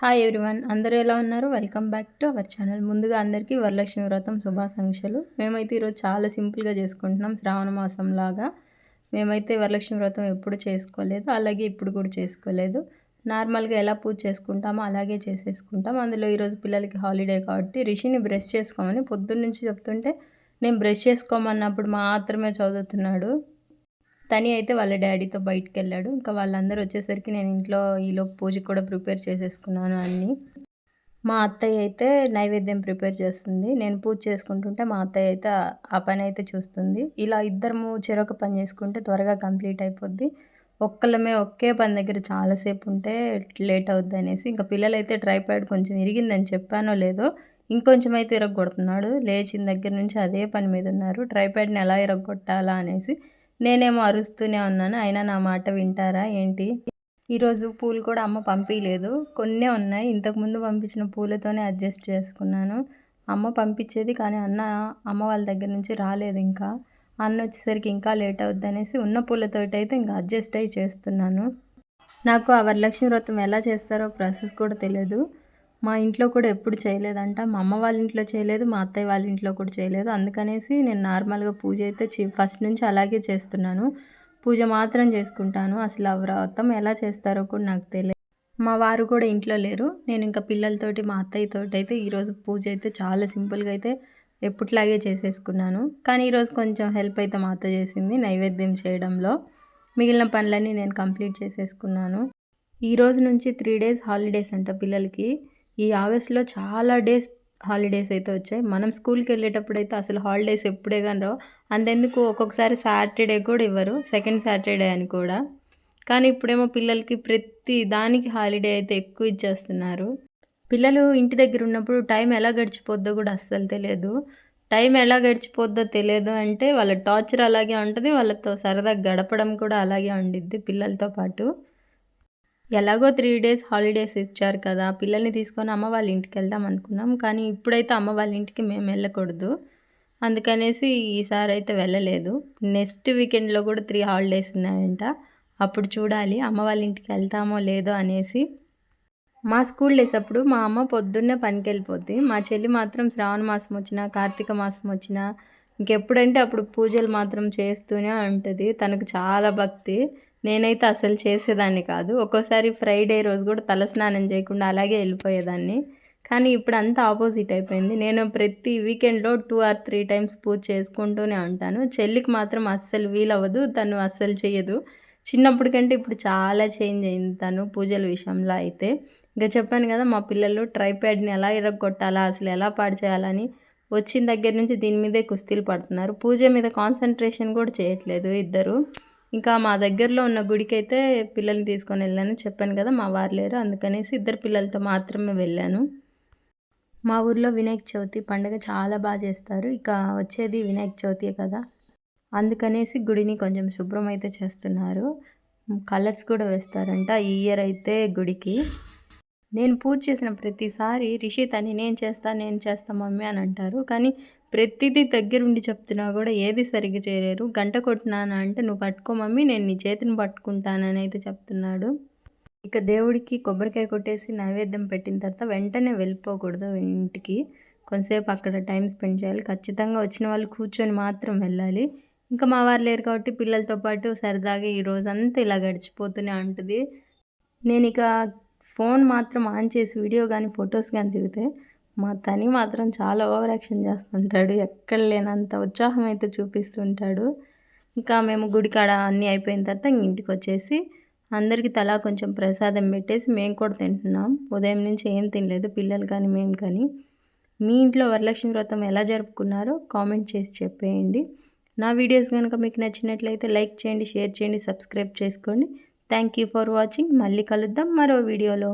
Hi everyone, అందరూ ఎలా ఉన్నారు? Welcome back to our channel. ముందుగా అందరికీ వరలక్ష్మి వ్రతం శుభాకాంక్షలు. మేమైతే ఈరోజు చాలా సింపుల్గా చేసుకుంటున్నాం. శ్రావణ మాసం లాగా మేమైతే వరలక్ష్మి వ్రతం ఎప్పుడు చేసుకోలేదు, అలాగే ఇప్పుడు కూడా చేసుకోలేదు. నార్మల్గా ఎలా పూజ చేసుకుంటామో అలాగే చేసేసుకుంటాం. అందులో ఈరోజు పిల్లలకి హాలిడే కాబట్టి రిషిని బ్రష్ చేసుకోమని పొద్దున్న నుంచి చెప్తుంటే నేను బ్రష్ చేసుకోమన్నప్పుడు మాత్రమే చదువుతున్నాడు. తని అయితే వాళ్ళ డ్యాడీతో బయటికెళ్ళాడు. ఇంకా వాళ్ళందరూ వచ్చేసరికి నేను ఇంట్లో ఈలోపు పూజకి కూడా ప్రిపేర్ చేసేసుకున్నాను అన్నీ. మా అత్తయ్య అయితే నైవేద్యం ప్రిపేర్ చేస్తుంది. నేను పూజ చేసుకుంటుంటే మా అత్తయ్య అయితే ఆ పనైతే చూస్తుంది. ఇలా ఇద్దరము చెరొక పని చేసుకుంటే త్వరగా కంప్లీట్ అయిపోద్ది. ఒక్కళ్ళమే ఒకే పని దగ్గర చాలా సేపు ఉంటే లేట్ అవుద్దనేసి ఇంకా పిల్లలైతే ట్రైపాడ్ కొంచెం ఇరిగిందని చెప్పానో లేదో ఇంకొంచెం అయితే ఇరగ్గొడుతున్నాడు. లేచిన దగ్గర నుంచి అదే పని మీద ఉన్నారు. ట్రైపాడ్‌ని ఎలా ఇరగ్గొట్టాలా అనేసి. నేనేమో అరుస్తూనే ఉన్నాను. అయినా నా మాట వింటారా ఏంటి? ఈరోజు పూలు కూడా అమ్మ పంపియలేదు. కొన్నే ఉన్నాయి. ఇంతకుముందు పంపించిన పూలతోనే అడ్జస్ట్ చేసుకున్నాను. అమ్మ పంపించేది కానీ అమ్మ వాళ్ళ దగ్గర నుంచి రాలేదు ఇంకా. అన్న వచ్చేసరికి ఇంకా లేట్ అవుద్దనేసి ఉన్న పూలతోటైతే ఇంకా అడ్జస్ట్ అయ్యి చేస్తున్నాను. నాకు ఆ వరలక్ష్మి వ్రతం ఎలా చేస్తారో ప్రాసెస్ కూడా తెలియదు. మా ఇంట్లో కూడా ఎప్పుడు చేయలేదంట. మా అమ్మ వాళ్ళ ఇంట్లో చేయలేదు, మా అత్తయ్య వాళ్ళ ఇంట్లో కూడా చేయలేదు. అందుకనేసి నేను నార్మల్గా పూజ అయితే ఫస్ట్ నుంచి అలాగే చేస్తున్నాను. పూజ మాత్రం చేసుకుంటాను. అసలు ఆ వ్రతం ఎలా చేస్తారో కూడా నాకు తెలియదు. మా వారు కూడా ఇంట్లో లేరు. నేను ఇంకా పిల్లలతోటి మా అత్తయ్యతోటి అయితే ఈరోజు పూజ అయితే చాలా సింపుల్గా అయితే ఎప్పట్లాగే చేసేసుకున్నాను. కానీ ఈరోజు కొంచెం హెల్ప్ అయితే మా అత్త చేసింది నైవేద్యం చేయడంలో. మిగిలిన పనులన్నీ నేను కంప్లీట్ చేసేసుకున్నాను. ఈ రోజు నుంచి 3 డేస్ హాలిడేస్ అంట పిల్లలకి. ఈ ఆగస్టులో చాలా డేస్ హాలిడేస్ అయితే వచ్చాయి. మనం స్కూల్కి వెళ్ళేటప్పుడైతే అసలు హాలిడేస్ ఎప్పుడే కానీ రావు. అంతెందుకు ఒక్కొక్కసారి సాటర్డే కూడా ఇవ్వరు, సెకండ్ సాటర్డే అని కూడా. కానీ ఇప్పుడేమో పిల్లలకి ప్రతి దానికి హాలిడే అయితే ఎక్కువ ఇచ్చేస్తున్నారు. పిల్లలు ఇంటి దగ్గర ఉన్నప్పుడు టైం ఎలా గడిచిపోద్దో కూడా అస్సలు తెలియదు. టైం ఎలా గడిచిపోద్దో తెలియదు అంటే వాళ్ళ టార్చర్ అలాగే ఉంటుంది, వాళ్ళతో సరదాగా గడపడం కూడా అలాగే ఉండిద్ది పిల్లలతో పాటు. ఎలాగో 3 డేస్ హాలిడేస్ ఇచ్చారు కదా, పిల్లల్ని తీసుకొని అమ్మ వాళ్ళ ఇంటికి వెళ్దాం అనుకున్నాం. కానీ ఇప్పుడైతే అమ్మ వాళ్ళ ఇంటికి మేము వెళ్ళకూడదు. అందుకనేసి ఈసారి అయితే వెళ్ళలేదు. నెక్స్ట్ వీకెండ్లో కూడా 3 హాలిడేస్ ఉన్నాయంట. అప్పుడు చూడాలి అమ్మ వాళ్ళ ఇంటికి వెళ్తామో లేదో అనేసి. మా స్కూల్ డేస్ అప్పుడు మా అమ్మ పొద్దున్నే పనికి వెళ్ళిపోద్ది. మా చెల్లి మాత్రం శ్రావణ మాసం వచ్చినా, కార్తీక మాసం వచ్చినా ఇంకెప్పుడంటే అప్పుడు పూజలు మాత్రం చేస్తూనే ఉంటుంది. తనకు చాలా భక్తి. నేనైతే అసలు చేసేదాన్ని కాదు. ఒక్కోసారి ఫ్రైడే రోజు కూడా తలస్నానం చేయకుండా అలాగే వెళ్ళిపోయేదాన్ని. కానీ ఇప్పుడు అంతా ఆపోజిట్ అయిపోయింది. నేను ప్రతి వీకెండ్లో 2 ఆర్ 3 టైమ్స్ పూజ చేసుకుంటూనే ఉంటాను. చెల్లికి మాత్రం అస్సలు వీలవ్వదు. తను అస్సలు చేయదు. చిన్నప్పటి కంటే ఇప్పుడు చాలా చేంజ్ అయింది తను పూజల విషయంలో అయితే. ఇంకా చెప్పాను కదా, మా పిల్లలు ట్రైప్యాడ్ని ఎలా ఇరగ్గొట్టాలా, అసలు ఎలా పాడు చేయాలని వచ్చిన దగ్గర నుంచి దీని మీదే కుస్తీలు పడుతున్నారు. పూజ మీద కాన్సన్ట్రేషన్ కూడా చేయట్లేదు ఇద్దరు. ఇంకా మా దగ్గరలో ఉన్న గుడికైతే పిల్లల్ని తీసుకొని వెళ్ళాను. చెప్పాను కదా మా వారు లేరు, అందుకనేసి ఇద్దరు పిల్లలతో మాత్రమే వెళ్ళాను. మా ఊర్లో వినాయక చవితి పండుగ చాలా బాగా చేస్తారు. ఇక వచ్చేది వినాయక చవితి కదా, అందుకనేసి గుడిని కొంచెం శుభ్రం అయితే చేస్తున్నారు. కలర్స్ కూడా వేస్తారంట ఈ ఇయర్ అయితే గుడికి. నేను పూజ చేసిన ప్రతిసారి రిషి తని నేను చేస్తా మమ్మీ అని అంటారు. కానీ ప్రతిదీ దగ్గరుండి చెప్తున్నా కూడా ఏది సరిగ్గా చేయలేరు. గంట కొట్టినానా అంటే నువ్వు పట్టుకో మమ్మీ, నేను నీ చేతిని పట్టుకుంటానని అయితే చెప్తున్నాడు. ఇక దేవుడికి కొబ్బరికాయ కొట్టేసి నైవేద్యం పెట్టిన తర్వాత వెంటనే వెళ్ళిపోకూడదు ఇంటికి. కొంతసేపు అక్కడ టైం స్పెండ్ చేయాలి. ఖచ్చితంగా వచ్చిన వాళ్ళు కూర్చొని మాత్రం వెళ్ళాలి. ఇంకా మా వారు లేరు కాబట్టి పిల్లలతో పాటు సరదాగా ఈ రోజంతా ఇలా గడిచిపోతూనే ఉంటుంది. నేను ఇక ఫోన్ మాత్రం ఆన్ చేసి వీడియో కానీ ఫొటోస్ కానీ దిగితే మా తని మాత్రం చాలా ఓవర్ యాక్షన్ చేస్తుంటాడు. ఎక్కడ లేనంత ఉత్సాహం అయితే చూపిస్తుంటాడు. ఇంకా మేము గుడికాడ అన్నీ అయిపోయిన తర్వాత ఇంటికి వచ్చేసి అందరికీ తలా కొంచెం ప్రసాదం పెట్టేసి మేము కూడా తింటున్నాం. ఉదయం నుంచి ఏం తినలేదు పిల్లలు కానీ మేము కానీ. మీ ఇంట్లో వరలక్ష్మి వ్రతం ఎలా జరుపుకున్నారో కామెంట్ చేసి చెప్పేయండి. నా వీడియోస్ కనుక మీకు నచ్చినట్లయితే లైక్ చేయండి, షేర్ చేయండి, సబ్స్క్రైబ్ చేసుకోండి. Thank you for watching. మళ్ళీ కలుద్దాం మరో వీడియోలో.